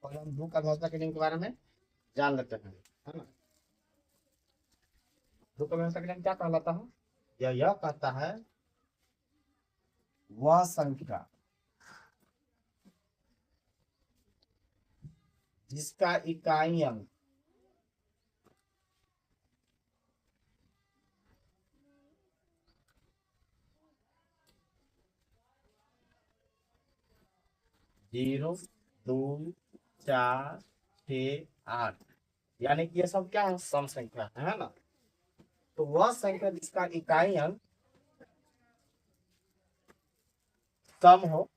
और हम भू का व्यवस्था के नियम के बारे में जान लेते हैं, है ना। भू का व्यवस्था के नियम क्या कहलाता है? यह कहता है वह संख्या जिसका इकाई अंक जीरो, दो, चार, छ, आठ, यानी कि ये सब क्या है? सम संख्या है ना। तो वह संख्या जिसका इकाई अंक सम हो,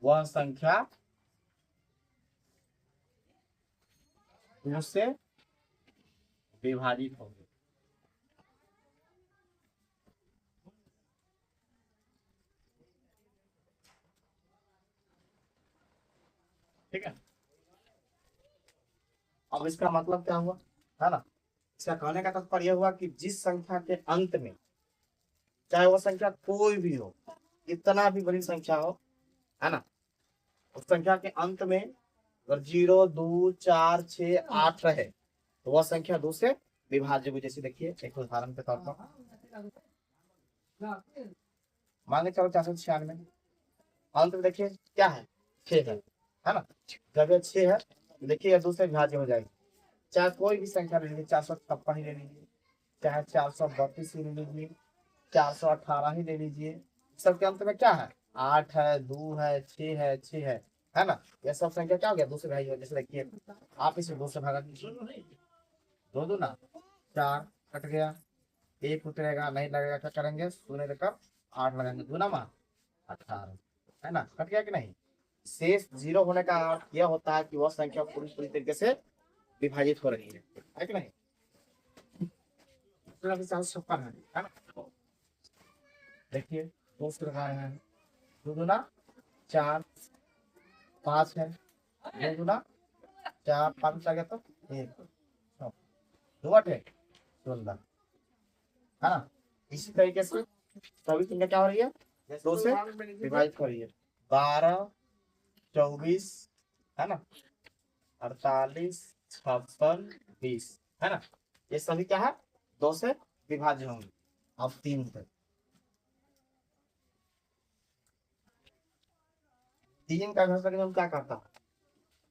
वह संख्या दो से विभाजित होगी। ठीक है। अब इसका मतलब क्या हुआ, है ना। इसका कहने का तात्पर्य हुआ कि जिस संख्या के अंत में, चाहे वो संख्या कोई भी हो, इतना भी बड़ी संख्या हो, है ना, उस संख्या के अंत में अगर जीरो, दो, चार, छ, आठ रहे तो वह संख्या दो से विभाज्य होगी। जैसे देखिए एक उदाहरण के तौर पर मान के चलो 496, अंत में देखिए क्या है? 6 है ना। जब ये 6 है देखिए ये दो से विभाज्य हो जाएगी। चाहे कोई भी संख्या ले लीजिए, 456 ही ले लीजिए, चाहे 432 ही ले लीजिए, 418 ही ले लीजिए, सबके अंत में क्या है? 8 है, 2 है, 6 है, 6 है ना। यह सब संख्या क्या हो गया? दो से भाई। जैसे देखिए आप इसे दो से भागा दीजिए, दो दो ना 4, कट गया, एक उतरेगा नहीं लगेगा, क्या करेंगे? शून्य लेकर 8 लगाएंगे, दो ना मार 18, है ना। कट गया कि नहीं? शेष जीरो होने का अर्थ यह होता है कि वह संख्या पूरी तरीके से विभाजित हो रही है कि नहीं? तो अभी 456 है ना। देखिए दो से लगाए हैं, दो दूना 4, 5 है, दो दूना 4, 5 आ गया तो 1, दो 8 है 16, है ना। इसी तरीके से सभी संख्या क्या हो रही है? दो से विभाजित हो रही है। 12, 24, है ना, 48, 56, 20, है ना। ये सभी क्या है? दो से विभाज्य होंगे। अब 3 से, 3 का घर्षण नियम क्या कहता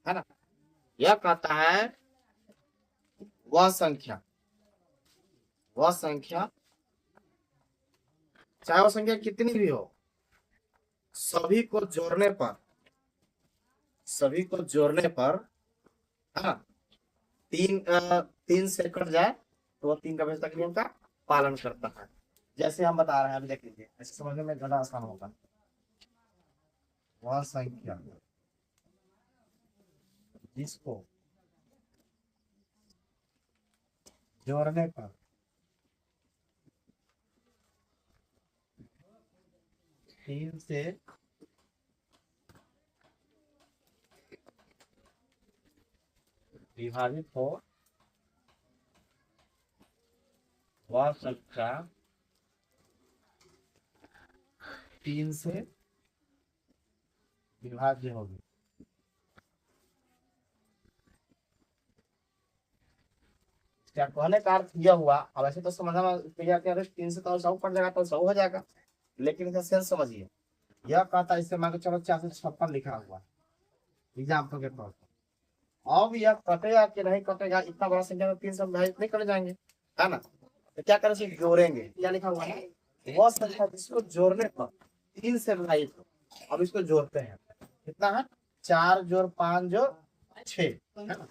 है ना। यह कहता है वह संख्या चाहे वो संख्या कितनी भी हो, सभी को जोड़ने पर, है ना, 3 से कट जाए तो वह 3 का व्यवस्था के नियम का पालन करता है। जैसे हम बता रहे हैं, अभी देख लीजिए, ऐसे समझने में ज्यादा आसान होगा। वह संख्या जिसको जोड़ने पर 3 से विभाजित हो, वह संख्या 3 से विभाज्य होगी। क्या कहने का अर्थ यह हुआ? अब ऐसे तो समझना 3 से तो 100 पड़ जाएगा तो 100 हो जाएगा, लेकिन इसका सेंस समझिए। यह कहता है, इससे मान के चलो 456 लिखा हुआ एग्जाम्पल के तौर पर। अब यह कटेगा कि नहीं कटेगा, इतना बड़ा संख्या में 3 से विभाजित नहीं कर जाएंगे, है ना। तो क्या करें? सिर्फ जोड़ेंगे। क्या लिखा हुआ है? वह संख्या जिसको जोड़ने पर 3 से विभाजित हो। अब इसको जोड़ते हैं, कितना है? 4 जोड़ 5 जोड़ 6, है ना।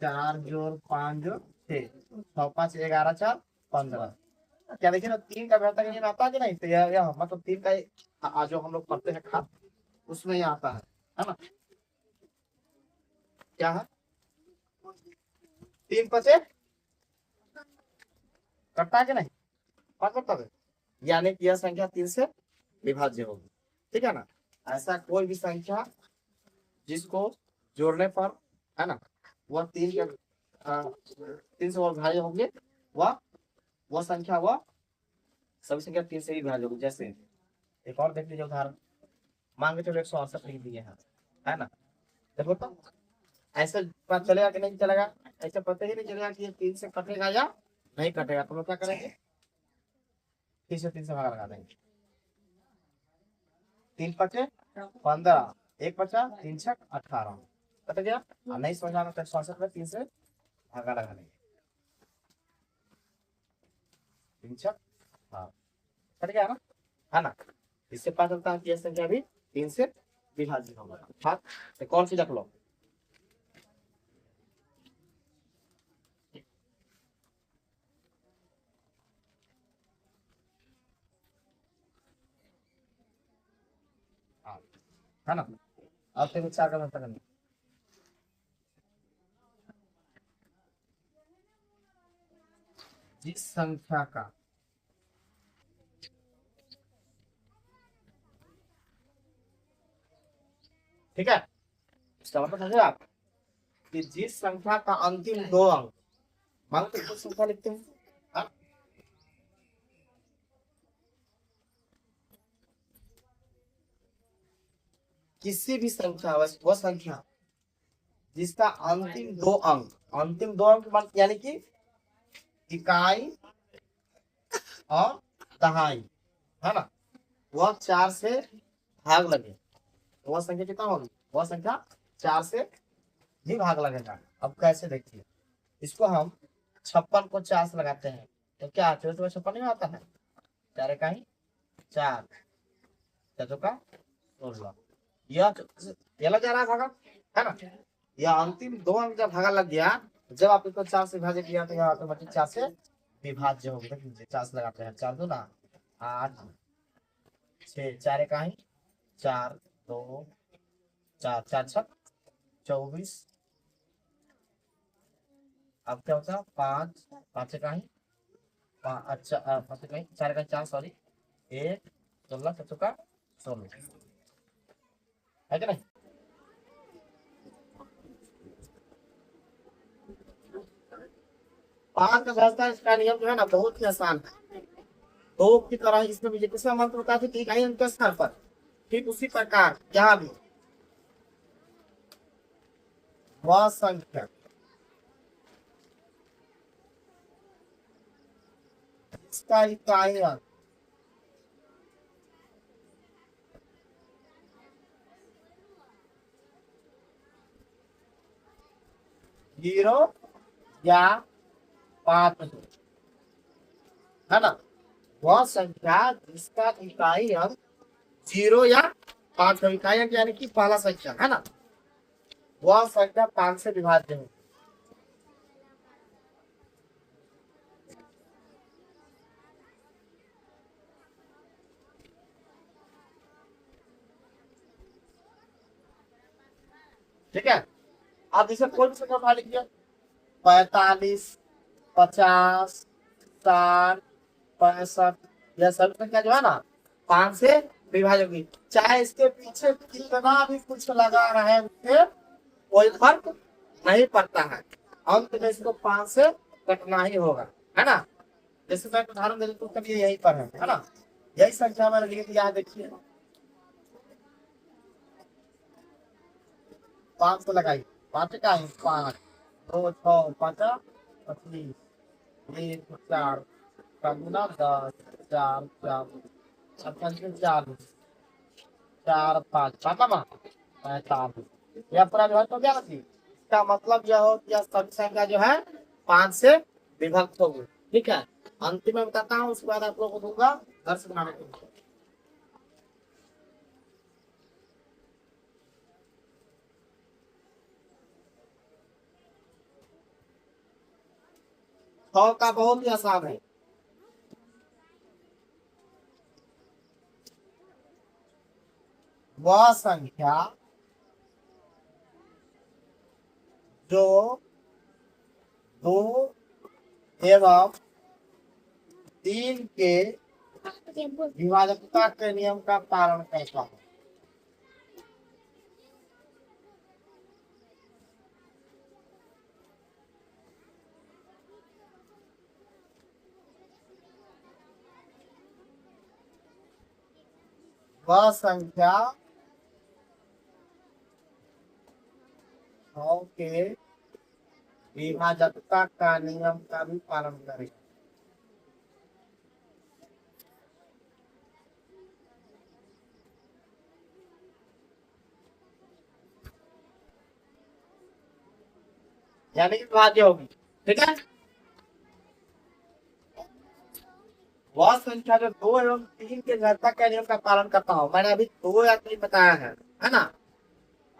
4 जोड़ 5 जोड़ 6, 6 5 11 4 15। क्या देखिए ना, 3 का बेहतर नियम आता है कि नहीं? तो यह मतलब 3 का जो हम लोग पढ़ते हैं खात, उसमें ये आता है ना। क्या है? 3 पचे कटता है कि नहीं? बात बता, यानी कि यह संख्या 3 से विभाज्य होगी, ठीक है ना। ऐसा कोई भी संख्या जिसको जोड़ने पर, है ना, वह 3 से विभाज्य होंगे, वह संख्या, वह सभी संख्या 3 से ही विभाज्य होगी। जैसे एक और देख लीजिए उदाहरण, मान के चलो 168 लिख दिए हैं, है ना। देखो तो ऐसे पता चलेगा कि नहीं चलेगा, ऐसे पता ही नहीं चलेगा कि ये 3 से कटेगा या नहीं कटेगा। तो हम लोग क्या करेंगे, 3 से भाग लगा देंगे। 3 पचे 15, 1 बचा 3 छक 18, कट गया। और नहीं समझ आना तो 168 में 3 से भागा लगा देंगे, 3 छक, हाँ कट गया ना, है ना। इससे पता चलता है कि यह संख्या भी 3 से विभाजित होगा। हाँ तो कौन सी रख लो, हाँ, है ना। अब फिर 4 का मतलब करना, जिस संख्या का ठीक है, इसका मतलब समझे आप कि जिस संख्या का अंतिम 2 अंक, मान लो कुछ संख्या लिखते हैं, हाँ? किसी भी संख्या, वह संख्या जिसका अंतिम दो अंक यानी कि इकाई और दहाई, है ना, वह 4 से भाग लगे, तो वह संख्या कितना होगी, वह संख्या 4 से भी भाग लगेगा। अब कैसे देखिए, इसको हम 56 को 4 से लगाते हैं तो क्या 56 नहीं आता है, 4 का ही 4, 4 का 16, यह लग जा रहा है भागा, है ना। यह अंतिम 2 अंक जब भागा लग गया, जब आप इसको 4 से विभाजित किया तो यह ऑटोमेटिक 4 से विभाज्य हो गया। 4 से लगाते हैं, 4 दूना 8, 6, 4 का ही 4, 2, 4, 4 छक 24, अब क्या होता है 5, 5 का ही अच्छा 5 का ही 4 का 4 सॉरी 1, 16, 7 का 16, है कि नहीं। 5 का व्यवस्था, इसका नियम जो है ना बहुत ही आसान है। 2 की तरह इसमें भी किसका मंत्र होता है कि इकाई अंक के स्थान पर, ठीक उसी प्रकार यहाँ भी वह संख्या इसका इकाई अंक 0 या 5 है ना, वह संख्या जिसका इकाई अंक 0 या 5 है, इकाई अंक यानी कि पहला संख्या है ना, वह संख्या 5 से विभाज्य है। ठीक है, अब इसे कौन सा संख्या लिखिए, 45, 50, 60, 65, यह सभी संख्या जो है ना 5 से विभाजित होगी, चाहे इसके पीछे कितना भी कुछ लगा रहे उससे कोई फर्क नहीं पड़ता है, अंत में इसको 5 से कटना ही होगा, है ना। जैसे मैं उदाहरण दे देता हूँ, यही पर है ना, यही संख्या मैंने लिख दिया है, देखिए 5 से लगाइए, 5 का है 5, 2, 6, 5, 25, 1, 4 का गुना 10, 4, 4, 40, 4, 5 पापा 45, यह पूरा विभक्त हो गया ना जी। इसका मतलब यह हो कि यह सभी संख्या जो है 5 से विभक्त होगी। ठीक है, अंतिम में बताता हूँ, उसके बाद आप लोगों को दूंगा घर से बनाने के लिए। 100 का बहुत ही आसान है, वह संख्या जो 2 एवं 3 के विभाजकता के नियम का पालन करता है। वह संख्या 100 के विभाजकता का नियम का भी पालन करें। यानी कि विभाज्य होगी। ठीक है, वह संख्या जो 2 एवं 3 के घाता के नियम का पालन करता हो, मैंने अभी 2 या 3 बताया है ना।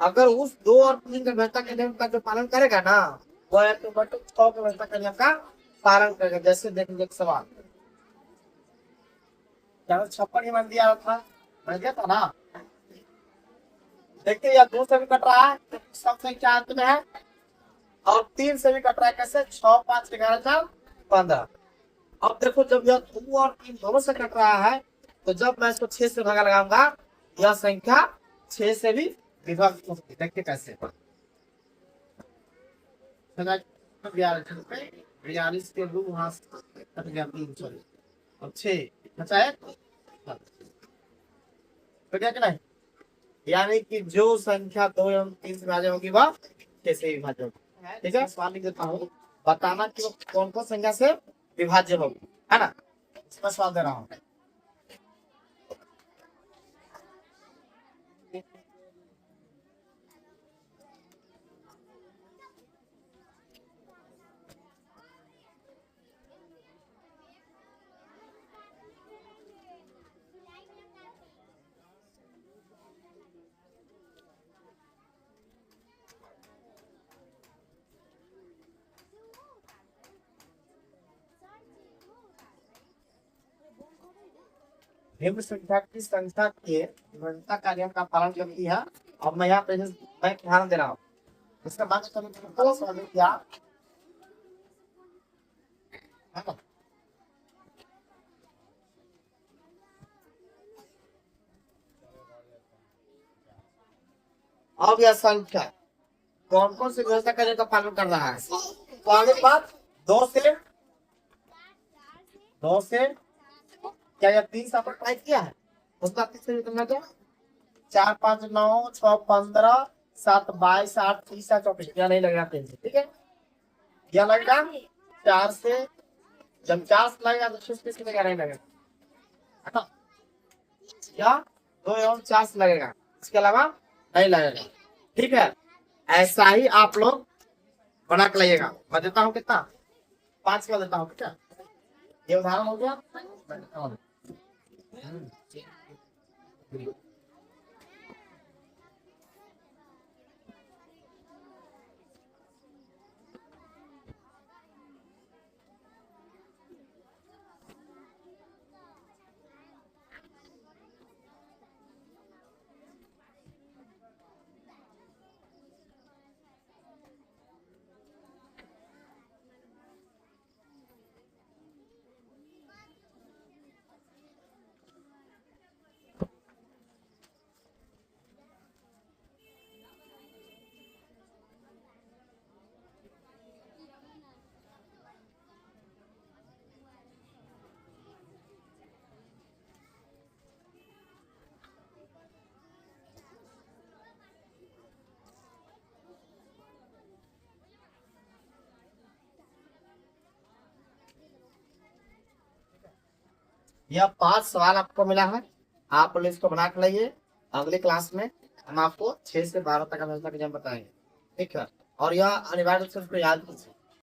अगर उस 2 और 3 के घाता के नियम का जो पालन करेगा ना, वह 6 के घाता के नियम का पालन करेगा। जैसे देखेंगे एक सवाल, 56 ही मान दिया था, बन गया था ना। देखिए यह 2 से भी कट रहा है, तो सब संख्या अंत में है, और 3 से भी कट रहा है। कैसे? 6, 5, 11, 4, 15। अब देखो जब यह 2 और 3 दोनों से कट रहा है, तो जब मैं इसको 6 से भागा लगाऊंगा, यह संख्या 6 से भी विभाजित हो सकती है। देखिए कैसे, 42 के 2 वहां कट गया, 3 सॉरी, और 6 बचा है, तो क्या कहना है? यानी कि जो संख्या 2 एवं 3 से विभाज्य होगी वह 6 से विभाज्य होगी। ठीक है, सवाल लिख देता हूँ, बताना कि वो कौन कौन संख्या से विभाज्य होगी, है ना। इसमें सवाल दे रहा हूँ। भिन्न संख्या की संख्या के विभाज्यता का नियम का पालन करती है। अब मैं यहाँ पे मैं ध्यान दे रहा हूँ, इसका बात समझ क्या है ना। अब यह संख्या कौन कौन सी विभाज्यता का नियम का पालन कर रहा है? पहली बात, 2 से क्या यह 3 से अपन टाइप किया है, उसका 3 से निकलना क्या? 4, 5, 9, 6, 15, 7, 22, 8, 30, 24, क्या नहीं लगेगा 3 से। ठीक है, क्या लगेगा 4 से, जब 4 से लगेगा तो 6 से लगेगा, नहीं लगेगा, या 2 एवं 4 से लगेगा, इसके अलावा नहीं लगेगा। ठीक है, ऐसा ही आप लोग बना के लाइएगा। मैं देता हूँ कितना, 5 का देता हूँ। ठीक है, ये उदाहरण हो गया। यह 5 सवाल आपको मिला है, आप लोग इसको बना के लाइए। अगले क्लास में हम आपको 6 से 12 तक का बताएंगे। ठीक है, और यह अनिवार्य रूप से याद कीजिए।